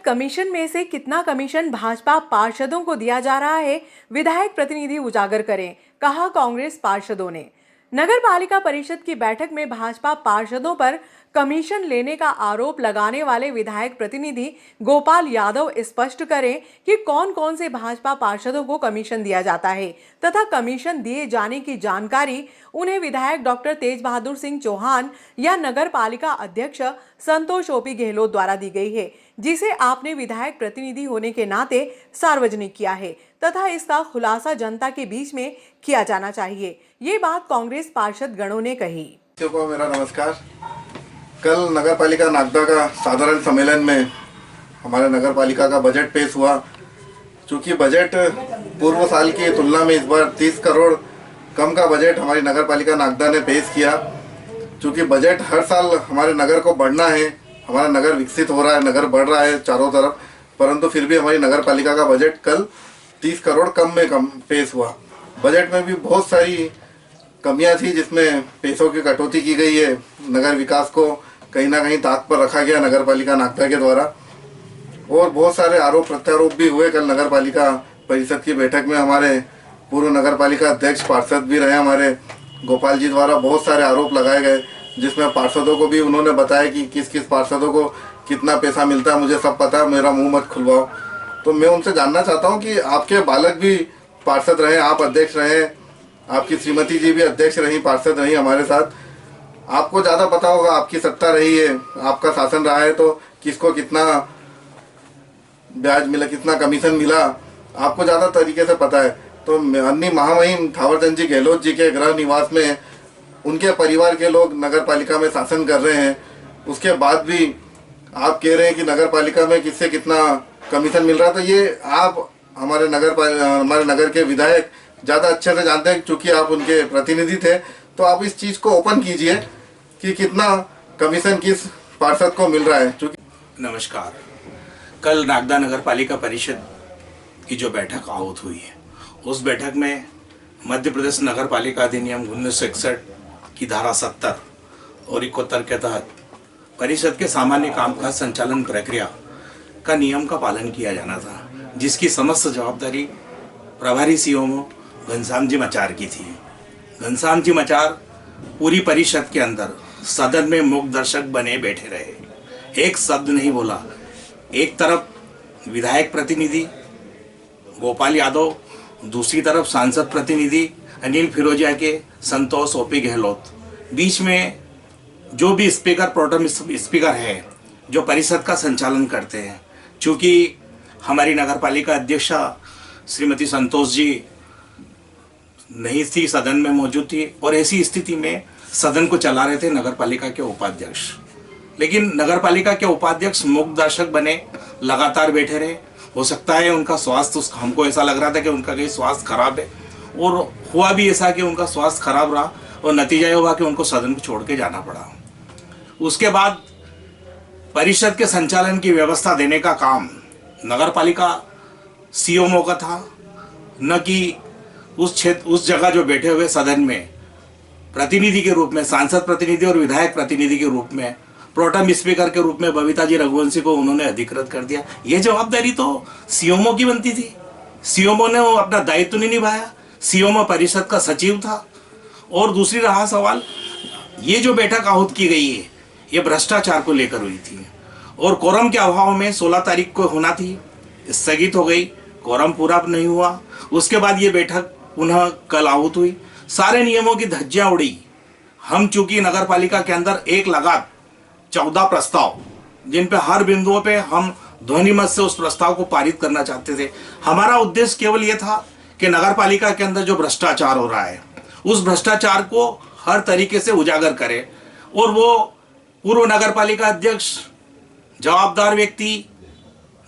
Commission में से कितना कमीशन भाजपा पार्षदों को दिया जा रहा है, विधायक प्रतिनिधि उजागर करें, कहा कांग्रेस पार्षदों ने। नगर पालिका परिषद की बैठक में भाजपा पार्षदों पर कमीशन लेने का आरोप लगाने वाले विधायक प्रतिनिधि गोपाल यादव स्पष्ट करें कि कौन कौन से भाजपा पार्षदों को कमीशन दिया जाता है तथा कमीशन दिए जाने की जानकारी उन्हें विधायक डॉक्टर तेज बहादुर सिंह चौहान या नगर पालिका अध्यक्ष संतोष ओपी गहलोत द्वारा दी गई है, जिसे आपने विधायक प्रतिनिधि होने के नाते सार्वजनिक किया है तथा इसका खुलासा जनता के बीच में किया जाना चाहिए। ये बात कांग्रेस पार्षद गणों ने कही। को मेरा नमस्कार। कल नगर पालिका नागदा का साधारण सम्मेलन में हमारे नगर पालिका का बजट पेश हुआ। चूँकि बजट पूर्व साल की तुलना में इस बार 30 करोड़ कम का बजट हमारी नगर पालिका नागदा ने पेश किया। चूँकि बजट हर साल हमारे नगर को बढ़ना है, हमारा नगर विकसित हो रहा है, नगर बढ़ रहा है चारों तरफ, परंतु फिर भी हमारी नगर पालिका का बजट कल 30 करोड़ कम में कम पेश हुआ। बजट में भी बहुत सारी कमियां थी, जिसमें पैसों की कटौती की गई है। नगर विकास को कहीं ना कहीं ताक पर रखा गया नगर पालिका नागदा के द्वारा, और बहुत सारे आरोप प्रत्यारोप भी हुए। कल नगर पालिका परिषद की बैठक में हमारे पूर्व नगर पालिका अध्यक्ष पार्षद भी रहे हमारे गोपाल जी द्वारा बहुत सारे आरोप लगाए गए, जिसमें पार्षदों को भी उन्होंने बताया कि किस किस पार्षदों को कितना पैसा मिलता है। मुझे सब पता है, मेरा मुँह मत खुलवाओ। तो मैं उनसे जानना चाहता हूँ कि आपके बालक भी पार्षद रहे, आप अध्यक्ष रहे, आपकी श्रीमती जी भी अध्यक्ष रही, पार्षद रही हमारे साथ, आपको ज़्यादा पता होगा, आपकी सत्ता रही है, आपका शासन रहा है, तो किसको कितना ब्याज मिला, कितना कमीशन मिला, आपको ज़्यादा तरीके से पता है। तो अन्य महामहिम थावरचंद जी गहलोत जी के गृह निवास में उनके परिवार के लोग नगर पालिका में शासन कर रहे हैं, उसके बाद भी आप कह रहे हैं कि नगर पालिका में किससे कितना कमीशन मिल रहा था। ये आप हमारे नगर के विधायक ज़्यादा अच्छे से जानते हैं, क्योंकि आप उनके प्रतिनिधि थे। तो आप इस चीज़ को ओपन कीजिए कि कितना कमीशन किस पार्षद को मिल रहा है। चूँकि नमस्कार, कल नागदा नगर पालिका परिषद की जो बैठक आहूत हुई है, उस बैठक में मध्य प्रदेश नगर पालिका अधिनियम 1961 की धारा 70 और 71 के तहत परिषद के सामान्य कामकाज संचालन प्रक्रिया का नियम का पालन किया जाना था, जिसकी समस्त जवाबदारी प्रभारी सीओमओ घनश्याम जी मचार की थी। घनश्याम जी मचार पूरी परिषद के अंदर सदन में मूक दर्शक बने बैठे रहे, एक शब्द नहीं बोला। एक तरफ विधायक प्रतिनिधि गोपाल यादव, दूसरी तरफ सांसद प्रतिनिधि अनिल फिरोजिया के संतोष ओपी गहलोत, बीच में जो भी स्पीकर प्रोटेम स्पीकर है जो परिषद का संचालन करते हैं। चूँकि हमारी नगर पालिका अध्यक्षा श्रीमती संतोष जी नहीं थी, सदन में मौजूद थी, और ऐसी स्थिति में सदन को चला रहे थे नगर पालिका के उपाध्यक्ष। लेकिन नगर पालिका के उपाध्यक्ष मूक दर्शक बने लगातार बैठे रहे। हो सकता है उनका स्वास्थ्य, हमको ऐसा लग रहा था कि उनका कहीं स्वास्थ्य खराब है, और हुआ भी ऐसा कि उनका स्वास्थ्य खराब रहा, और नतीजा ये हुआ कि उनको सदन को छोड़ के जाना पड़ा। उसके बाद परिषद के संचालन की व्यवस्था देने का काम नगर पालिका सीओमओ का था, न कि उस जगह जो बैठे हुए सदन में प्रतिनिधि के रूप में, सांसद प्रतिनिधि और विधायक प्रतिनिधि के रूप में, प्रोटेम स्पीकर के रूप में बबीता जी रघुवंशी को उन्होंने अधिकृत कर दिया। ये जवाबदारी तो सीओमओ की बनती थी। सीओमओ ने अपना दायित्व नहीं निभाया। सीओमओ परिषद का सचिव था। और दूसरी रहा सवाल, ये जो बैठक आहूत की गई है, ये भ्रष्टाचार को लेकर हुई थी, और कोरम के अभाव में 16 तारीख को होना थी, स्थगित हो गई, कोरम पूरा नहीं हुआ। उसके बाद ये बैठक पुनः कल आहूत हुई। सारे नियमों की धज्जियां उड़ी। हम चूंकि नगर पालिका के अंदर एक लगात 14 प्रस्ताव, जिन पे हर बिंदुओं पे हम ध्वनिमत से उस प्रस्ताव को पारित करना चाहते थे। हमारा उद्देश्य केवल ये था कि नगर पालिका के अंदर जो भ्रष्टाचार हो रहा है, उस भ्रष्टाचार को हर तरीके से उजागर करें। और वो पूर्व नगर पालिका अध्यक्ष, जवाबदार व्यक्ति,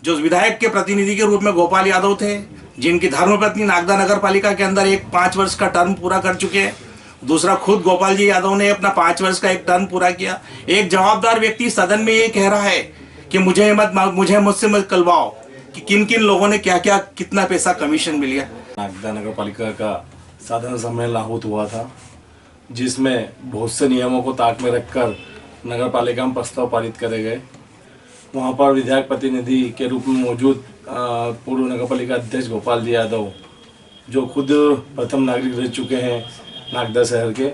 जो विधायक के प्रतिनिधि के रूप में गोपाल यादव थे, जिनकी धर्मपत्नी नागदा नगर पालिका के अंदर एक 5 वर्ष का टर्म पूरा कर चुके हैं। दूसरा, खुद गोपाल जी यादव ने अपना 5 वर्ष का एक टर्म पूरा किया। एक जवाबदार व्यक्ति सदन में ये कह रहा है कि मुझसे मत कलवाओ कि किन किन लोगों ने क्या क्या कितना पैसा कमीशन मिल गया। नागदा नगर पालिका का साधारण सम्मेलन आहूत हुआ था, जिसमें बहुत से नियमों को ताक में रखकर नगर पालिका में प्रस्ताव पारित करे गए। वहाँ पर विधायक प्रतिनिधि के रूप में मौजूद पूर्व नगर पालिका अध्यक्ष गोपाल जी यादव, जो खुद प्रथम नागरिक रह चुके हैं नागदा शहर के,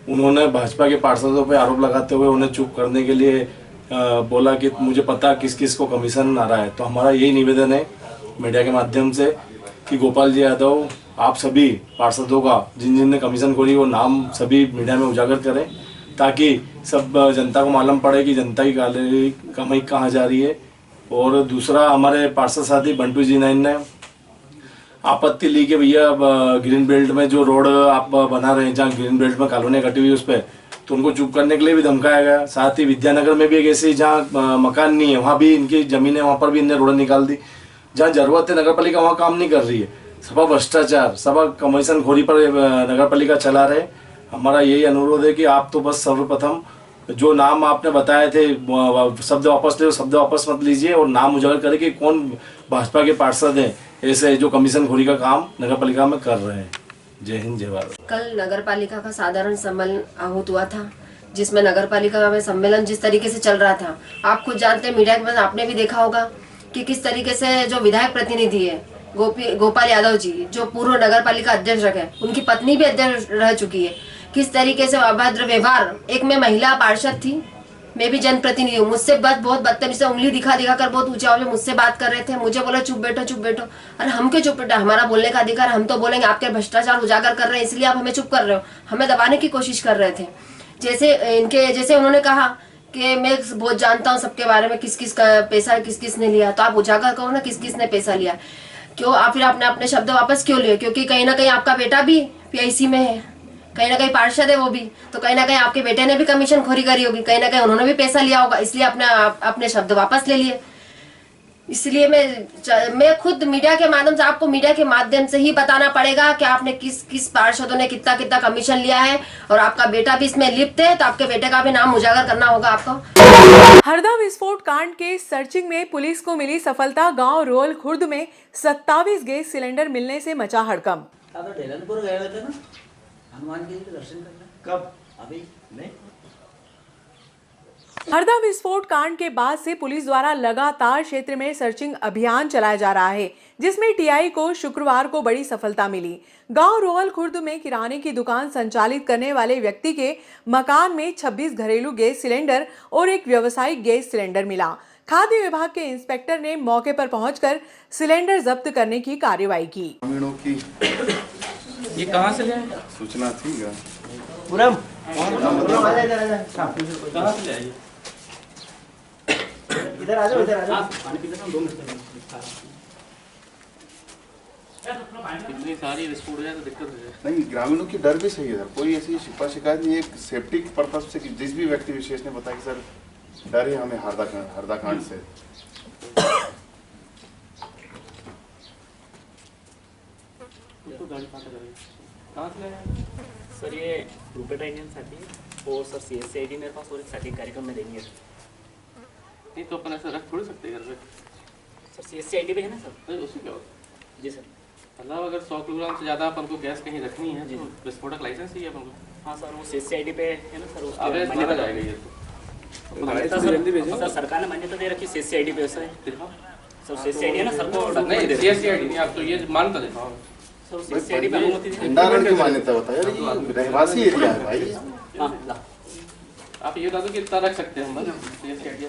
उन्होंने भाजपा के पार्षदों पर आरोप लगाते हुए उन्हें चुप करने के लिए बोला कि मुझे पता किस किस को कमीशन आ रहा है। तो हमारा यही निवेदन है मीडिया के माध्यम से कि गोपाल जी यादव, आप सभी पार्षदों का जिन जिन ने कमीशन खोली वो नाम सभी मीडिया में उजागर करें, ताकि सब जनता को मालूम पड़े कि जनता की कमाई कहाँ जा रही है। और दूसरा, हमारे पार्षद साथी बंटू जी ने आपत्ति ली कि भैया ग्रीन बेल्ट में जो रोड आप बना रहे हैं, जहाँ ग्रीन बेल्ट में कॉलोनियाँ कटी हुई उस पर, तो उनको चुप करने के लिए भी धमकाया गया। साथ ही विद्यानगर में भी एक ऐसी जहाँ मकान नहीं है, वहाँ भी इनकी ज़मीन है, वहाँ पर भी इनने रोड निकाल दी। जहाँ जरूरत है नगर पालिका वहाँ काम नहीं कर रही है, सब भ्रष्टाचार, सब कमीशन खोरी पर नगर पालिका चला रहे। हमारा यही अनुरोध है कि आप तो बस सर्वप्रथम जो नाम आपने बताए थे शब्द वापस ले, शब्द वापस मत लीजिए और नाम उजागर करें कि कौन भाजपा के पार्षद हैं ऐसे जो कमीशन खोरी का काम नगर पालिका में कर रहे हैं। जय हिंद, जय भारत। कल नगर पालिका का साधारण सम्मेलन आहूत हुआ था, जिसमें नगर पालिका में सम्मेलन जिस तरीके से चल रहा था, आप खुद जानते हैं, मीडिया में आपने भी देखा होगा कि किस तरीके से जो विधायक प्रतिनिधि है गोपाल यादव जी, जो पूर्व नगर पालिका अध्यक्ष रहे, उनकी पत्नी भी अध्यक्ष रह चुकी है, किस तरीके से अभद्र व्यवहार। एक में महिला पार्षद थी, मैं भी जनप्रतिनिधि हूँ, मुझसे बहुत बदतमीजी से उंगली दिखा कर बहुत ऊंचा आवाज में मुझसे बात कर रहे थे। मुझे बोला चुप बैठो चुप बैठो। अरे हम क्यों चुप बैठा, हमारा बोलने का अधिकार, हम तो बोलेंगे। आपके भ्रष्टाचार उजागर कर रहे हैं इसलिए आप हमें चुप कर रहे हो, हमें दबाने की कोशिश कर रहे थे। जैसे उन्होंने कहा कि मैं बहुत जानता हूँ सबके बारे में, किस किस का पैसा किस किस ने लिया, तो आप उजागर करो ना किस किस ने पैसा लिया। क्यों आप फिर आपने अपने शब्द वापस क्यों लिए? क्योंकि कहीं ना कहीं आपका बेटा भी पीआईसी में है, कहीं ना कहीं पार्षद है वो भी, तो कहीं ना कहीं आपके बेटे ने भी कमीशन खोरी करी होगी, कहीं ना कहीं उन्होंने भी पैसा लिया होगा, इसलिए अपने शब्द वापस ले लिए। इसलिए मैं खुद मीडिया के माध्यम से, आपको मीडिया के माध्यम से ही बताना पड़ेगा कि आपने किस पार्षदों ने कितना कमीशन लिया है, और आपका बेटा भी इसमें लिप्त है, तो आपके बेटे का भी नाम उजागर करना होगा आपको। हरदा विस्फोट कांड के सर्चिंग में पुलिस को मिली सफलता। गांव रोल खुर्द में 27 गैस सिलेंडर मिलने से मचा हड़कंप। ढेलनपुर गए हुए थे ना हनुमान जी के दर्शन करने। कब? अभी नहीं। हरदा विस्फोट कांड के बाद से पुलिस द्वारा लगातार क्षेत्र में सर्चिंग अभियान चलाया जा रहा है, जिसमें टीआई को शुक्रवार को बड़ी सफलता मिली। गांव रोहल खुर्द में किराने की दुकान संचालित करने वाले व्यक्ति के मकान में 26 घरेलू गैस सिलेंडर और एक व्यावसायिक गैस सिलेंडर मिला। खाद्य विभाग के इंस्पेक्टर ने मौके पर पहुंचकर सिलेंडर जब्त करने की कार्रवाई की। ये कहाँ से ले सूचना थी पूरा कहाँ से ले इधर आ जाओ, इधर आ जाओ। पानी पीते ना 2 मिनट इतनी सारी विस्फोट हो जाए तो दिक्कत हो जाए। नहीं, ग्रामीणों की डर भी सही है सर, कोई ऐसी शिकायत नहीं। एक सेफ्टी पर्पज से जिस भी व्यक्ति विशेष ने बताया कि सर डर है हमें हरदा कांड से। कहाँ से सर ये रुपेटा इंडियन साठी और सर CSCID मेरे पास और एक साठी कार्यक्रम में देंगे। नहीं तो अपन ऐसा रख थोड़ी सकते घर पे। सर CSCID पे है ना सर? नहीं उससे क्या होता? जी सर। मतलब अगर 100 किलोग्राम से ज़्यादा अपन को गैस कहीं रखनी है तो विस्फोटक लाइसेंस चाहिए अपन को। हाँ सर, वो CSCID पे है ना सर, अब उसकी मान्यता जाएगा ये तो। सर सरकार ने मान्यता दे रखी CSCID पे, ऐसा है सर। CSCID है ना सर को नहीं, CSCID नहीं, आप तो ये मानता देखो सर, CSCID पे अनुमति दी। भंडारण की मान्यता बताया, रहवासी एरिया है भाई। हाँ ला। आप ये बता दो कि इतना रख सकते हैं हम CSCID।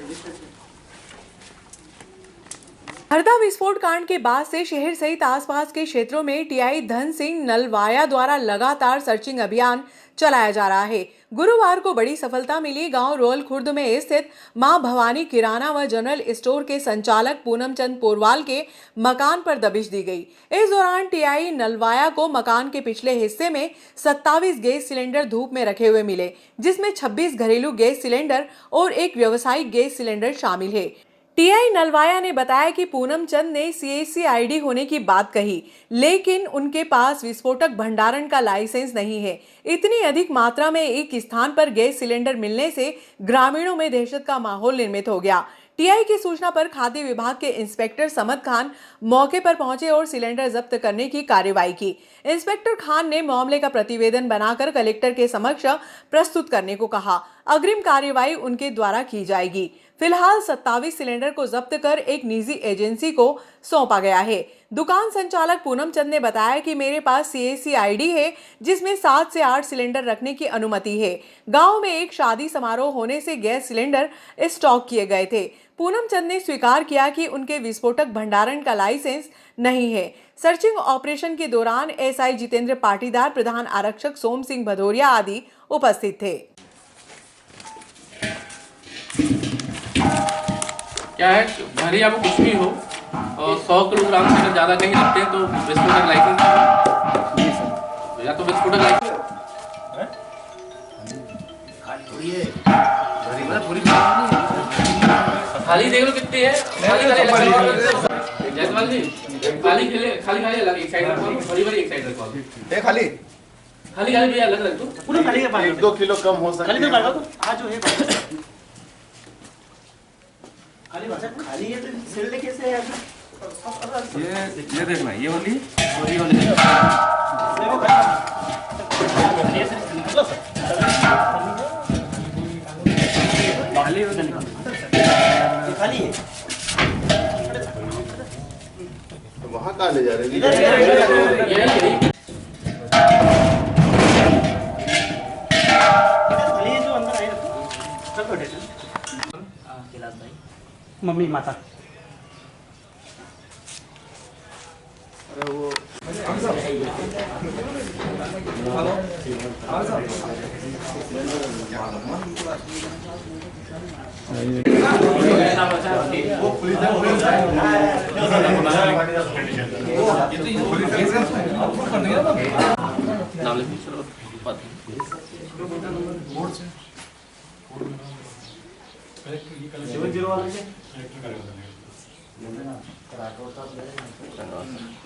हरदा विस्फोट कांड के बाद से शहर सहित आसपास के क्षेत्रों में टीआई धन सिंह नलवाया द्वारा लगातार सर्चिंग अभियान चलाया जा रहा है। गुरुवार को बड़ी सफलता मिली। गांव रोल खुर्द में स्थित मां भवानी किराना व जनरल स्टोर के संचालक पूनम चंद पोरवाल के मकान पर दबिश दी गई। इस दौरान टीआई नलवाया को मकान के पिछले हिस्से में 27 गैस सिलेंडर धूप में रखे हुए मिले, जिसमें 26 घरेलू गैस सिलेंडर और एक व्यावसायिक गैस सिलेंडर शामिल है। टीआई नलवाया ने बताया कि पूनम चंद ने CSCID होने की बात कही, लेकिन उनके पास विस्फोटक भंडारण का लाइसेंस नहीं है। इतनी अधिक मात्रा में एक स्थान पर गैस सिलेंडर मिलने से ग्रामीणों में दहशत का माहौल निर्मित हो गया। टीआई की सूचना पर खाद्य विभाग के इंस्पेक्टर समद खान मौके पर पहुंचे और सिलेंडर जब्त करने की कार्रवाई की। इंस्पेक्टर खान ने मामले का प्रतिवेदन बनाकर कलेक्टर के समक्ष प्रस्तुत करने को कहा। अग्रिम कार्यवाही उनके द्वारा की जाएगी। फिलहाल 27 सिलेंडर को जब्त कर एक निजी एजेंसी को सौंपा गया है। दुकान संचालक पूनम चंद ने बताया कि मेरे पास CAC ID है जिसमें 7 से 8 सिलेंडर रखने की अनुमति है। गांव में एक शादी समारोह होने से गैस सिलेंडर स्टॉक किए गए थे। पूनम चंद ने स्वीकार किया कि उनके विस्फोटक भंडारण का लाइसेंस नहीं है। सर्चिंग ऑपरेशन के दौरान SI जितेंद्र पाटीदार, प्रधान आरक्षक सोम सिंह भदौरिया आदि उपस्थित थे। क्या है, भले ही आपको कुछ भी हो और 100 किलोग्राम से ज़्यादा कहीं रखते हैं तो विस्फोटक लाइसेंस या तो विस्फोटक लाइसेंस खाली देख लो कितनी है। जयसवाल जी खाली अलग एक साइड रखो, बड़ी एक साइड रखो। खाली भैया अलग रख दो। पूरा खाली है। 1-2 किलो कम हो सकता है। आज जो है खाली है तो सिलने कैसे है? ये देखना, ये वाली खाली है। वहाँ कहाँ ले जा रहे हैं? जो अंदर आए कैलाश भाई, मम्मी माता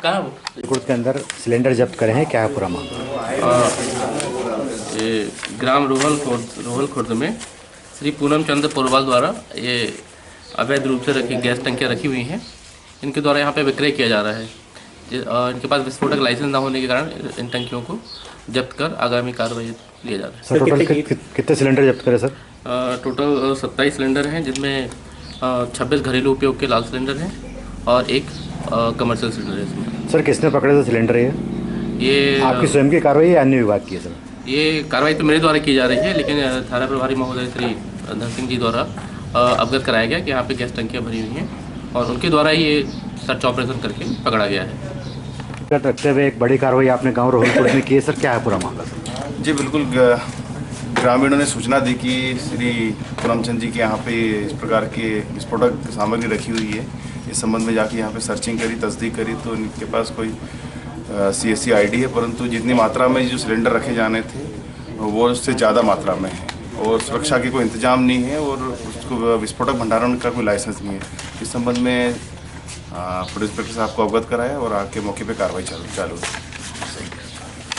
कहाँ वो कुर्द के अंदर सिलेंडर जब्त करे हैं, क्या है पूरा मामला? ये ग्राम रोहल खुर्द में श्री पूनम चंद पोरवाल द्वारा ये अवैध रूप से रखी गैस टंकियाँ रखी हुई हैं। इनके द्वारा यहाँ पे विक्रय किया जा रहा है। इनके पास विस्फोटक लाइसेंस न होने के कारण इन टंकियों को जब्त कर आगामी कार्रवाई लिया जा रहा है। सर टोटल कितने सिलेंडर जब्त करे सर? टोटल 27 सिलेंडर हैं जिसमें 26 घरेलू उपयोग के लाल सिलेंडर हैं और एक कमर्शियल सिलेंडर है इसमें। सर किसने पकड़े थे सिलेंडर? ये आपकी स्वयं की कार्रवाई या अन्य विभाग की है सर? ये कार्रवाई तो मेरे द्वारा की जा रही है, लेकिन थाना प्रभारी महोदय श्री धन सिंह जी द्वारा अवगत कराया गया कि यहाँ पे गैस टंकियाँ भरी हुई हैं और उनके द्वारा ये सर्च ऑपरेशन करके पकड़ा गया है। रखते हुए एक बड़ी कार्रवाई आपने गाँव रोहलपुर में की है सर, क्या है पूरा मामला? जी बिल्कुल, ग्रामीणों ने सूचना दी कि श्री पूनमचंद जी के यहाँ पे इस प्रकार के विस्फोटक सामग्री रखी हुई है। इस संबंध में जाके यहाँ पे सर्चिंग करी, तस्दीक करी तो इनके पास कोई CAC ID है, परंतु जितनी मात्रा में जो सिलेंडर रखे जाने थे वो उससे ज़्यादा मात्रा में है और सुरक्षा की कोई इंतजाम नहीं है और उसको विस्फोटक भंडारण का कोई लाइसेंस नहीं है। इस संबंध में पुलिस इंस्पेक्टर साहब को अवगत कराया और आके मौके पे कार्रवाई चालू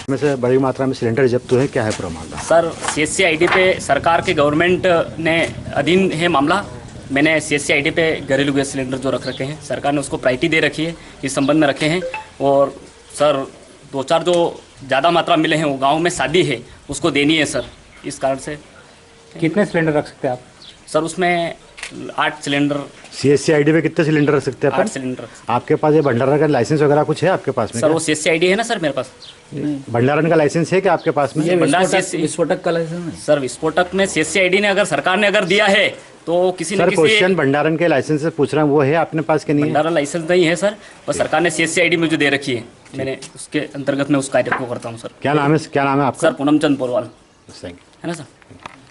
में से बड़ी मात्रा में सिलेंडर जब्त हुए, क्या है पूरा मामला? सर CAC ID पे सरकार के गवर्नमेंट ने अधीन है मामला। मैंने CAC ID पे घरेलू गैस सिलेंडर जो रख रखे हैं, सरकार ने उसको प्रायोरिटी दे रखी है, इस संबंध में रखे हैं। और सर 2-4 जो ज़्यादा मात्रा मिले हैं वो गांव में शादी है उसको देनी है सर, इस कारण से। कितने सिलेंडर रख सकते हैं आप? सर उसमें 8 सिलेंडर। CAC ID पे कितने सिलेंडर रख सकते हैं? 8 सिलेंडर। आपके पास ये भंडारण का लाइसेंस वगैरह कुछ है आपके पास में? सर वो CAC ID है ना सर मेरे पास। भंडारण का लाइसेंस है क्या आपके पास में? विस्फोटक का लाइसेंस है सर। विस्फोटक में CAC ID ने अगर सरकार ने अगर दिया है तो किसी न किसी क्वेश्चन भंडारण के लाइसेंस से पूछ रहा हूँ, वो है अपने पास के नहीं? भंडारण लाइसेंस नहीं है सर, और सरकार ने CAC ID मुझे दे रखी है, मैंने उसके अंतर्गत मैं उस कार्य को करता हूँ सर। क्या नाम है आपका? सर पूनम चंद पोरवाल है ना सर।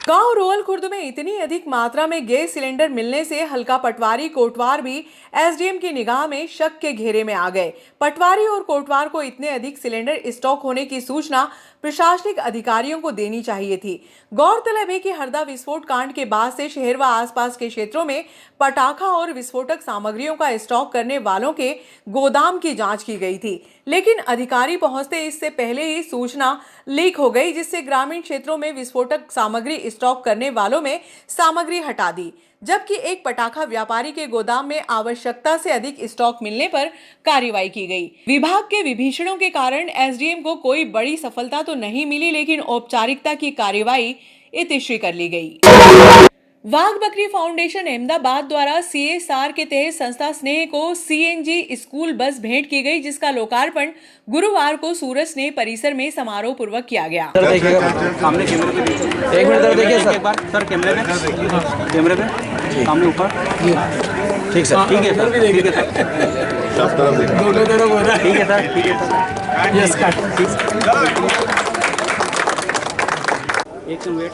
गांव रोहल खुर्द में इतनी अधिक मात्रा में गैस सिलेंडर मिलने से हल्का पटवारी कोटवार भी SDM की निगाह में शक के घेरे में आ गए। पटवारी और कोटवार को इतने अधिक सिलेंडर स्टॉक होने की सूचना प्रशासनिक अधिकारियों को देनी चाहिए थी। गौरतलब है कि हरदा विस्फोट कांड के बाद से शहर व आसपास के क्षेत्रों में पटाखा और विस्फोटक सामग्रियों का स्टॉक करने वालों के गोदाम की जांच की गई थी, लेकिन अधिकारी पहुंचते इससे पहले ही सूचना लीक हो गई, जिससे ग्रामीण क्षेत्रों में विस्फोटक सामग्री स्टॉक करने वालों में सामग्री हटा दी, जबकि एक पटाखा व्यापारी के गोदाम में आवश्यकता से अधिक स्टॉक मिलने पर कार्रवाई की गई। विभाग के विभीषणों के कारण SDM को कोई बड़ी सफलता तो नहीं मिली, लेकिन औपचारिकता की कार्रवाई इतिश्री कर ली गई। वाघ बकरी फाउंडेशन अहमदाबाद द्वारा CSR के तहत संस्था स्नेह को CNG स्कूल बस भेंट की गई, जिसका लोकार्पण गुरुवार को सूरज स्नेह परिसर में समारोह पूर्वक किया गया। सामने कैमरे पे एक मिनट इधर देखिए सर, एक बार सर कैमरे पे सामने ऊपर ठीक सर, ठीक है सर, ठीक है सर, ठीक है सर, ठीक है सर, यस कट, एक मिनट वेट।